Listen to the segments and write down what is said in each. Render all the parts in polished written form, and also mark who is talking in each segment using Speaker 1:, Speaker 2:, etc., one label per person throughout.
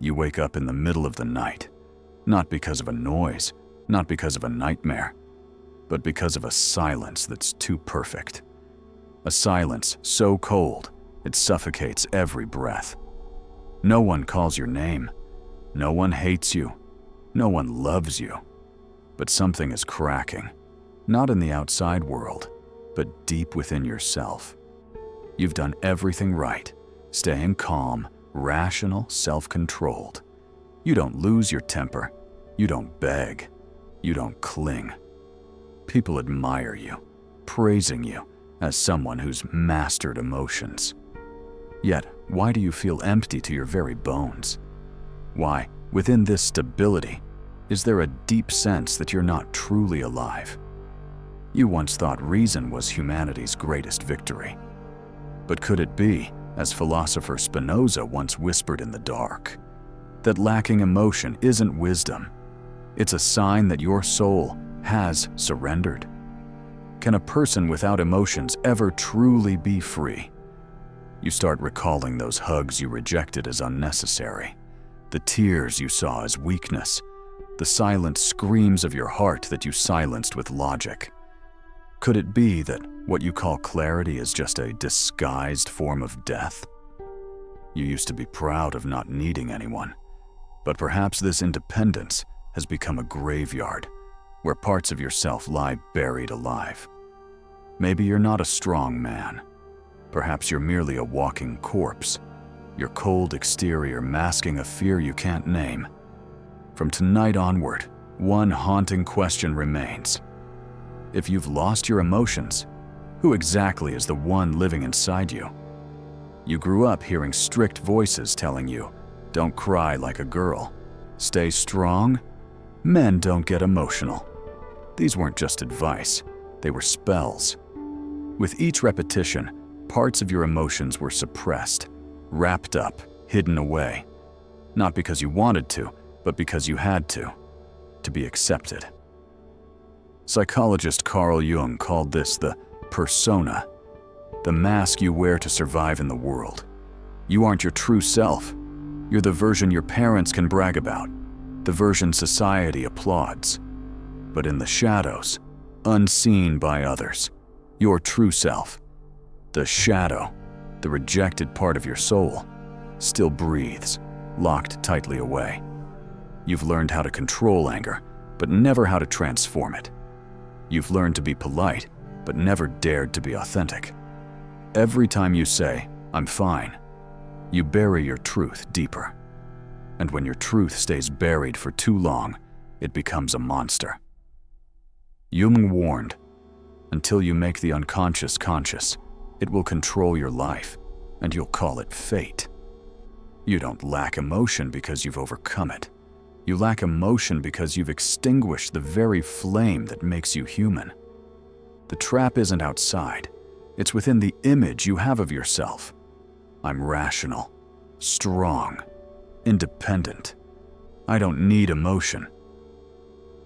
Speaker 1: You wake up in the middle of the night, not because of a noise, not because of a nightmare, but because of a silence that's too perfect. A silence so cold, it suffocates every breath. No one calls your name. No one hates you. No one loves you. But something is cracking, not in the outside world, but deep within yourself. You've done everything right, staying calm, rational, self-controlled. You don't lose your temper. You don't beg. You don't cling. People admire you, praising you as someone who's mastered emotions. Yet, why do you feel empty to your very bones? Why, within this stability, is there a deep sense that you're not truly alive? You once thought reason was humanity's greatest victory. But could it be, as philosopher Spinoza once whispered in the dark, that lacking emotion isn't wisdom? It's a sign that your soul has surrendered. Can a person without emotions ever truly be free? You start recalling those hugs you rejected as unnecessary, the tears you saw as weakness, the silent screams of your heart that you silenced with logic. Could it be that what you call clarity is just a disguised form of death? You used to be proud of not needing anyone, but perhaps this independence has become a graveyard where parts of yourself lie buried alive. Maybe you're not a strong man. Perhaps you're merely a walking corpse, your cold exterior masking a fear you can't name. From tonight onward, one haunting question remains. If you've lost your emotions, who exactly is the one living inside you? You grew up hearing strict voices telling you, don't cry like a girl, stay strong, men don't get emotional. These weren't just advice, they were spells. With each repetition, parts of your emotions were suppressed, wrapped up, hidden away. Not because you wanted to, but because you had to be accepted. Psychologist Carl Jung called this the persona, the mask you wear to survive in the world. You aren't your true self. You're the version your parents can brag about, the version society applauds. But in the shadows, unseen by others, your true self, the shadow, the rejected part of your soul, still breathes, locked tightly away. You've learned how to control anger, but never how to transform it. You've learned to be polite, but never dared to be authentic. Every time you say, I'm fine, you bury your truth deeper. And when your truth stays buried for too long, it becomes a monster. Jung warned, until you make the unconscious conscious, it will control your life, and you'll call it fate. You don't lack emotion because you've overcome it. You lack emotion because you've extinguished the very flame that makes you human. The trap isn't outside. It's within the image you have of yourself. I'm rational, strong, independent. I don't need emotion.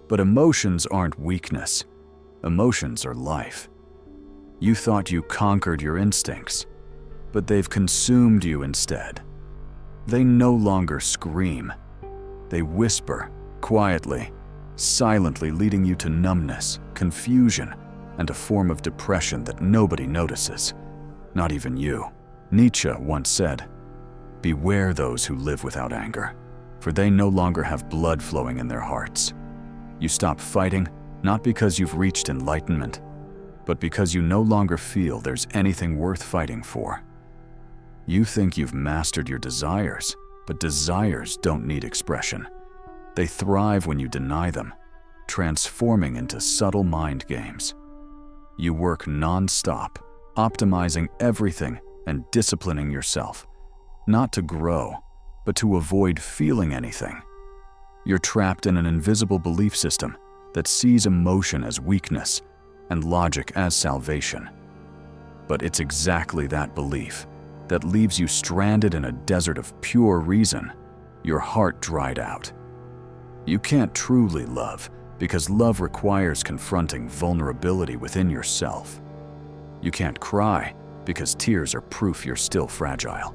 Speaker 1: But emotions aren't weakness. Emotions are life. You thought you conquered your instincts, but they've consumed you instead. They no longer scream. They whisper, quietly, silently, leading you to numbness, confusion, and a form of depression that nobody notices, not even you. Nietzsche once said, "Beware those who live without anger, for they no longer have blood flowing in their hearts." You stop fighting, not because you've reached enlightenment, but because you no longer feel there's anything worth fighting for. You think you've mastered your desires, but desires don't need expression. They thrive when you deny them, transforming into subtle mind games. You work non-stop, optimizing everything and disciplining yourself, not to grow, but to avoid feeling anything. You're trapped in an invisible belief system that sees emotion as weakness and logic as salvation. But it's exactly that belief that leaves you stranded in a desert of pure reason, your heart dried out. You can't truly love because love requires confronting vulnerability within yourself. You can't cry because tears are proof you're still fragile.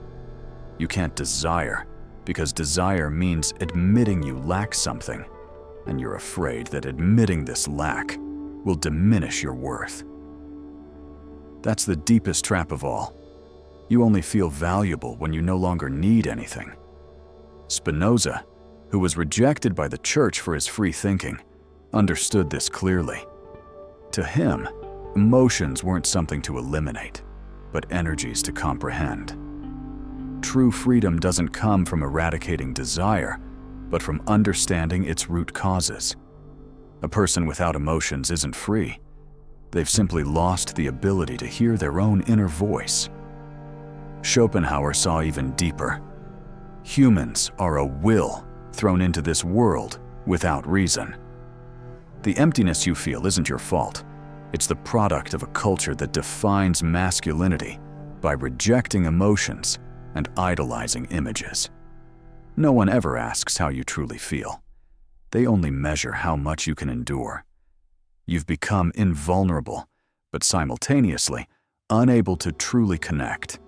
Speaker 1: You can't desire because desire means admitting you lack something, and you're afraid that admitting this lack will diminish your worth. That's the deepest trap of all. You only feel valuable when you no longer need anything. Spinoza, who was rejected by the church for his free thinking, understood this clearly. To him, emotions weren't something to eliminate, but energies to comprehend. True freedom doesn't come from eradicating desire, but from understanding its root causes. A person without emotions isn't free. They've simply lost the ability to hear their own inner voice. Schopenhauer saw even deeper. Humans are a will thrown into this world without reason. The emptiness you feel isn't your fault. It's the product of a culture that defines masculinity by rejecting emotions and idolizing images. No one ever asks how you truly feel. They only measure how much you can endure. You've become invulnerable, but simultaneously unable to truly connect,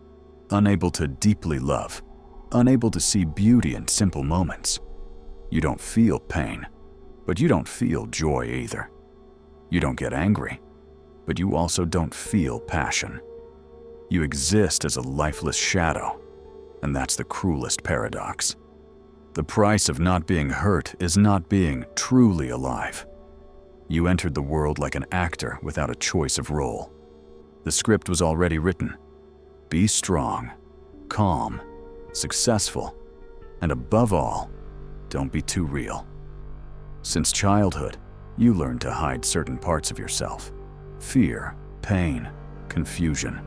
Speaker 1: unable to deeply love, unable to see beauty in simple moments. You don't feel pain, but you don't feel joy either. You don't get angry, but you also don't feel passion. You exist as a lifeless shadow, and that's the cruelest paradox. The price of not being hurt is not being truly alive. You entered the world like an actor without a choice of role. The script was already written. Be strong, calm, successful, and above all, don't be too real. Since childhood, you learned to hide certain parts of yourself. Fear, pain, confusion,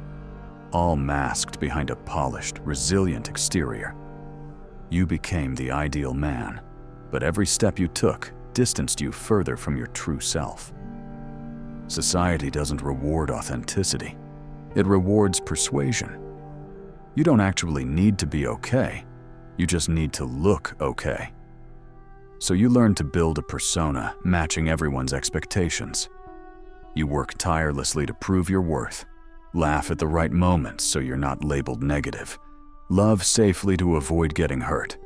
Speaker 1: all masked behind a polished, resilient exterior. You became the ideal man, but every step you took distanced you further from your true self. Society doesn't reward authenticity. It rewards persuasion. You don't actually need to be okay. You just need to look okay. So you learn to build a persona matching everyone's expectations. You work tirelessly to prove your worth, laugh at the right moments so you're not labeled negative, love safely to avoid getting hurt,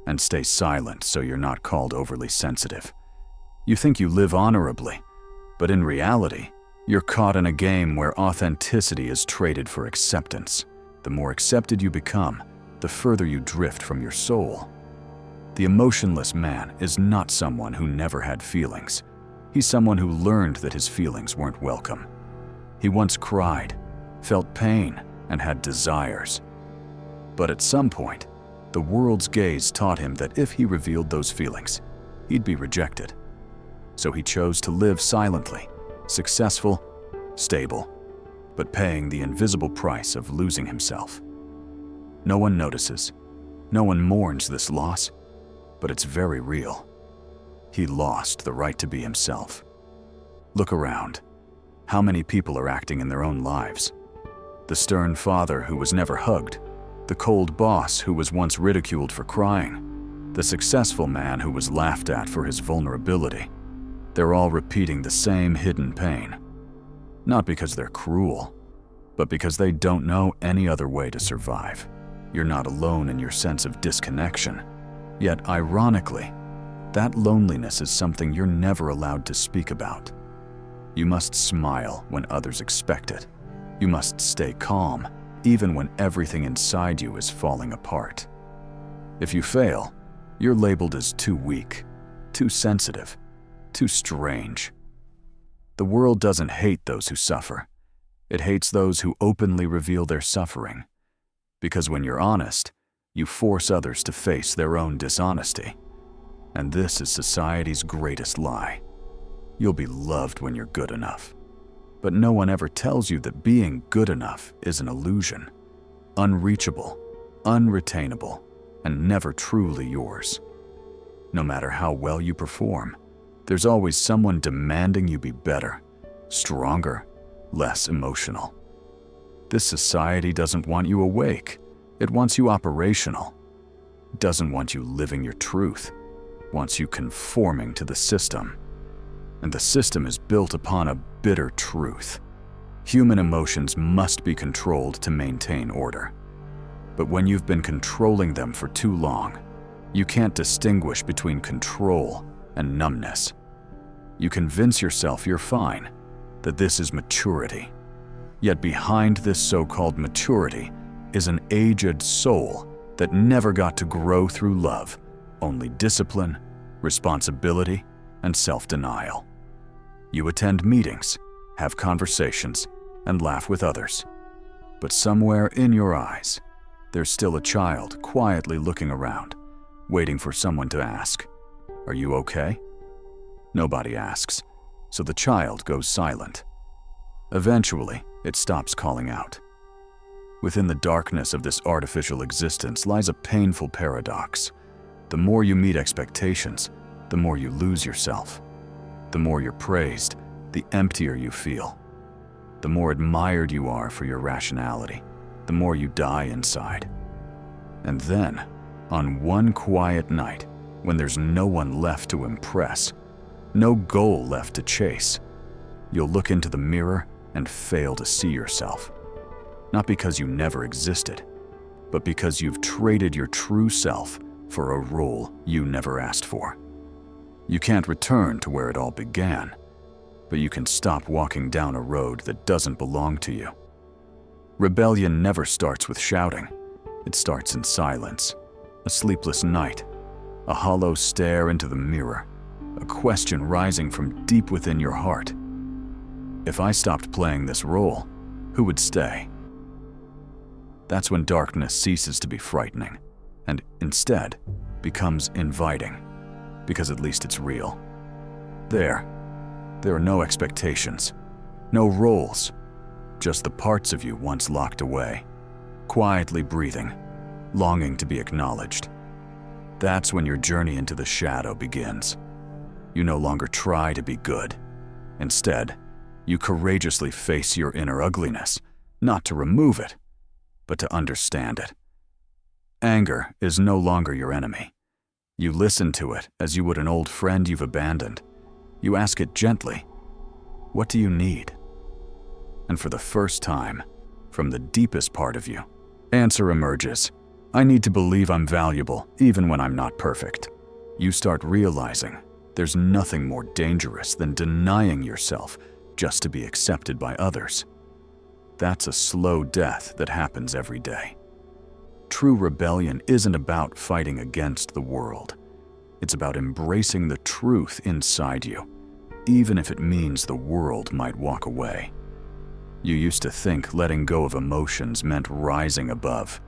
Speaker 1: and stay silent so you're not called overly sensitive. You think you live honorably, but in reality, you're caught in a game where authenticity is traded for acceptance. The more accepted you become, the further you drift from your soul. The emotionless man is not someone who never had feelings. He's someone who learned that his feelings weren't welcome. He once cried, felt pain, and had desires. But at some point, the world's gaze taught him that if he revealed those feelings, he'd be rejected. So he chose to live silently, successful, stable, but paying the invisible price of losing himself. No one notices, no one mourns this loss, but it's very real. He lost the right to be himself. Look around. How many people are acting in their own lives? The stern father who was never hugged, the cold boss who was once ridiculed for crying, the successful man who was laughed at for his vulnerability. They're all repeating the same hidden pain. Not because they're cruel, but because they don't know any other way to survive. You're not alone in your sense of disconnection. Yet, ironically, that loneliness is something you're never allowed to speak about. You must smile when others expect it. You must stay calm, even when everything inside you is falling apart. If you fail, you're labeled as too weak, too sensitive, too strange. The world doesn't hate those who suffer. It hates those who openly reveal their suffering. Because when you're honest, you force others to face their own dishonesty. And this is society's greatest lie. You'll be loved when you're good enough. But no one ever tells you that being good enough is an illusion, unreachable, unretainable, and never truly yours. No matter how well you perform, there's always someone demanding you be better, stronger, less emotional. This society doesn't want you awake. It wants you operational. It doesn't want you living your truth. It wants you conforming to the system. And the system is built upon a bitter truth. Human emotions must be controlled to maintain order. But when you've been controlling them for too long, You can't distinguish between control and numbness. You convince yourself you're fine, that this is maturity. Yet behind this so-called maturity is an aged soul that never got to grow through love, only discipline, responsibility, and self-denial. You attend meetings, have conversations, and laugh with others. But somewhere in your eyes, there's still a child quietly looking around, waiting for someone to ask, "Are you okay?" Nobody asks, so the child goes silent. Eventually, it stops calling out. Within the darkness of this artificial existence lies a painful paradox. The more you meet expectations, the more you lose yourself. The more you're praised, the emptier you feel. The more admired you are for your rationality, the more you die inside. And then, on one quiet night, when there's no one left to impress, no goal left to chase, you'll look into the mirror and fail to see yourself. Not because you never existed, but because you've traded your true self for a role you never asked for. You can't return to where it all began, but you can stop walking down a road that doesn't belong to you. Rebellion never starts with shouting. It starts in silence, a sleepless night, a hollow stare into the mirror, a question rising from deep within your heart. If I stopped playing this role, who would stay? That's when darkness ceases to be frightening and instead becomes inviting, because at least it's real. There are no expectations, no roles, just the parts of you once locked away, quietly breathing, longing to be acknowledged. That's when your journey into the shadow begins. You no longer try to be good. Instead, you courageously face your inner ugliness, not to remove it, but to understand it. Anger is no longer your enemy. You listen to it as you would an old friend you've abandoned. You ask it gently, "What do you need?" And for the first time, from the deepest part of you, answer emerges, "I need to believe I'm valuable even when I'm not perfect." You start realizing there's nothing more dangerous than denying yourself just to be accepted by others. That's a slow death that happens every day. True rebellion isn't about fighting against the world. It's about embracing the truth inside you, even if it means the world might walk away. You used to think letting go of emotions meant rising above,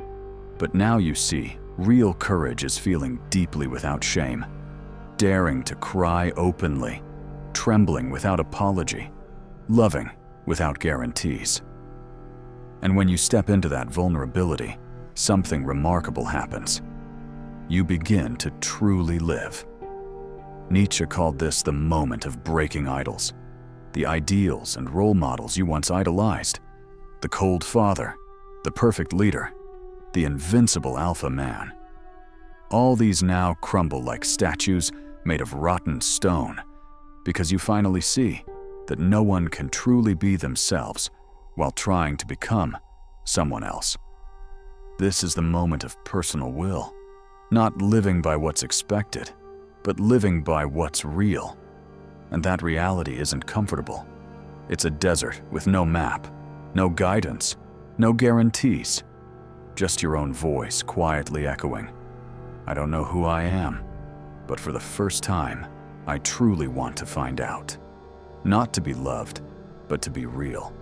Speaker 1: but now you see real courage is feeling deeply without shame, daring to cry openly, trembling without apology, loving without guarantees. And when you step into that vulnerability, something remarkable happens. You begin to truly live. Nietzsche called this the moment of breaking idols, the ideals and role models you once idolized, the cold father, the perfect leader, the invincible alpha man. All these now crumble like statues made of rotten stone, because you finally see that no one can truly be themselves while trying to become someone else. This is the moment of personal will, not living by what's expected, but living by what's real. And that reality isn't comfortable. It's a desert with no map, no guidance, no guarantees, just your own voice quietly echoing, "I don't know who I am, but for the first time, I truly want to find out." Not to be loved, but to be real.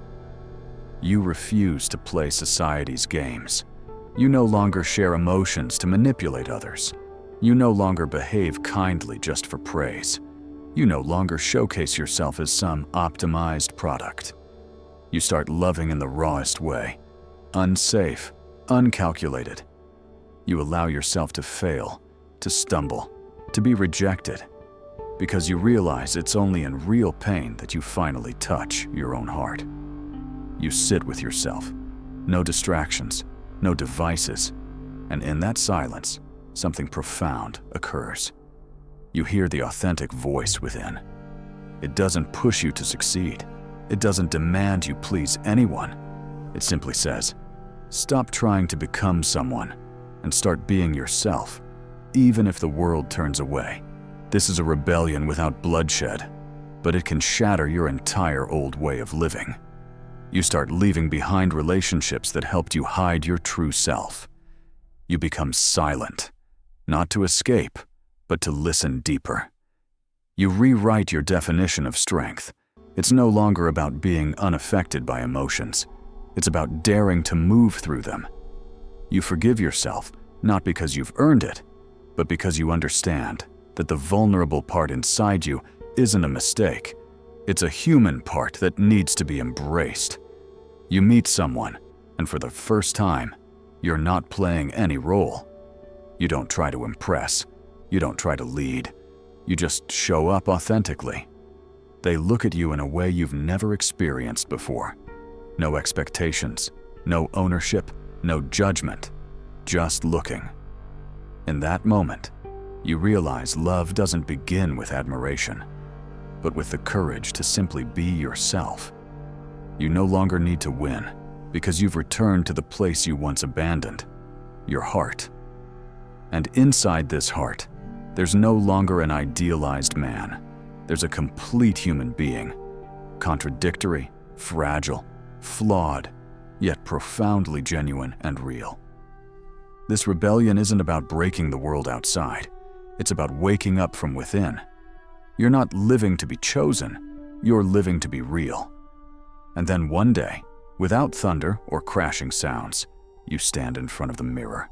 Speaker 1: You refuse to play society's games. You no longer share emotions to manipulate others. You no longer behave kindly just for praise. You no longer showcase yourself as some optimized product. You start loving in the rawest way, unsafe, uncalculated. You allow yourself to fail, to stumble, to be rejected, because you realize it's only in real pain that you finally touch your own heart. You sit with yourself, no distractions, no devices, and in that silence, something profound occurs. You hear the authentic voice within. It doesn't push you to succeed. It doesn't demand you please anyone. It simply says, "Stop trying to become someone and start being yourself. even if the world turns away. This is a rebellion without bloodshed, but it can shatter your entire old way of living. You start leaving behind relationships that helped you hide your true self. You become silent, not to escape, but to listen deeper. You rewrite your definition of strength. It's no longer about being unaffected by emotions. It's about daring to move through them. You forgive yourself, not because you've earned it, but because you understand that the vulnerable part inside you isn't a mistake. It's a human part that needs to be embraced. You meet someone, and for the first time, you're not playing any role. You don't try to impress. You don't try to lead. You just show up authentically. They look at you in a way you've never experienced before. No expectations, no ownership, no judgment, just looking. In that moment, you realize love doesn't begin with admiration, but with the courage to simply be yourself. You no longer need to win, because you've returned to the place you once abandoned, your heart. And inside this heart, there's no longer an idealized man. There's a complete human being, contradictory, fragile, flawed, yet profoundly genuine and real. This rebellion isn't about breaking the world outside. It's about waking up from within. You're not living to be chosen, you're living to be real. And then one day, without thunder or crashing sounds, you stand in front of the mirror.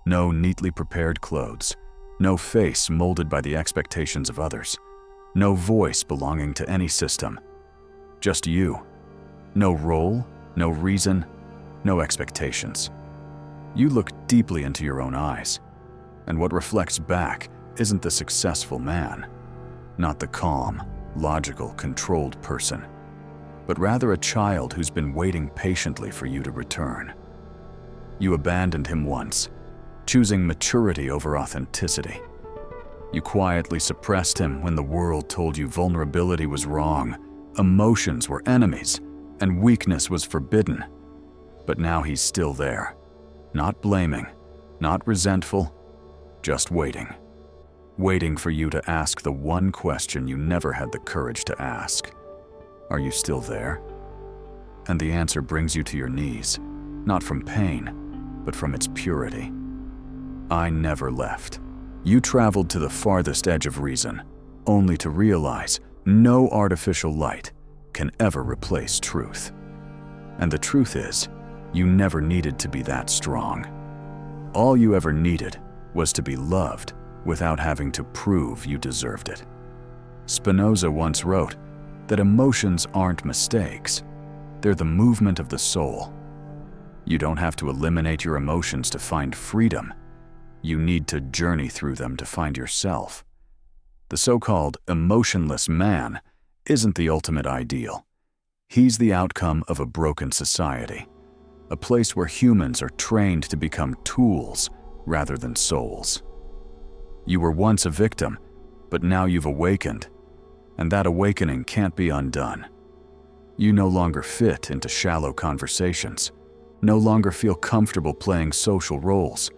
Speaker 1: No neatly prepared clothes, no face molded by the expectations of others, no voice belonging to any system. Just you. No role, no reason, no expectations. You look deeply into your own eyes, and what reflects back isn't the successful man, not the calm, logical, controlled person, but rather a child who's been waiting patiently for you to return. You abandoned him once, choosing maturity over authenticity. You quietly suppressed him when the world told you vulnerability was wrong, emotions were enemies, and weakness was forbidden. But now he's still there, not blaming, not resentful, just waiting. Waiting for you to ask the one question you never had the courage to ask. Are you still there? And the answer brings you to your knees, not from pain, but from its purity. I never left. You traveled to the farthest edge of reason, only to realize no artificial light can ever replace truth. And the truth is, you never needed to be that strong. All you ever needed was to be loved without having to prove you deserved it. Spinoza once wrote that emotions aren't mistakes, they're the movement of the soul. You don't have to eliminate your emotions to find freedom. You need to journey through them to find yourself. The so-called emotionless man isn't the ultimate ideal. He's the outcome of a broken society, a place where humans are trained to become tools rather than souls. You were once a victim, but now you've awakened, and that awakening can't be undone. You no longer fit into shallow conversations, no longer feel comfortable playing social roles,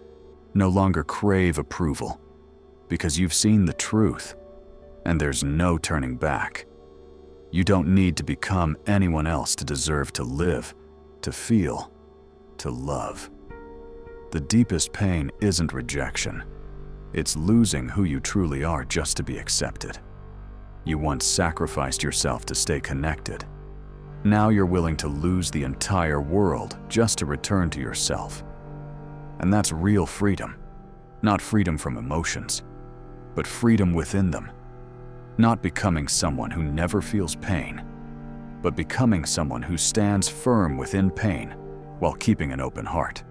Speaker 1: no longer crave approval, because you've seen the truth, and there's no turning back. You don't need to become anyone else to deserve to live, to feel, to love. The deepest pain isn't rejection. It's losing who you truly are just to be accepted. You once sacrificed yourself to stay connected. Now you're willing to lose the entire world just to return to yourself. And that's real freedom. Not freedom from emotions, but freedom within them. Not becoming someone who never feels pain, but becoming someone who stands firm within pain while keeping an open heart.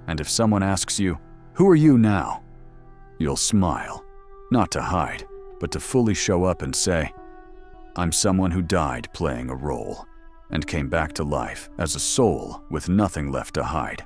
Speaker 1: And if someone asks you, "Who are you now?" you'll smile, not to hide, but to fully show up and say, "I'm someone who died playing a role and came back to life as a soul with nothing left to hide."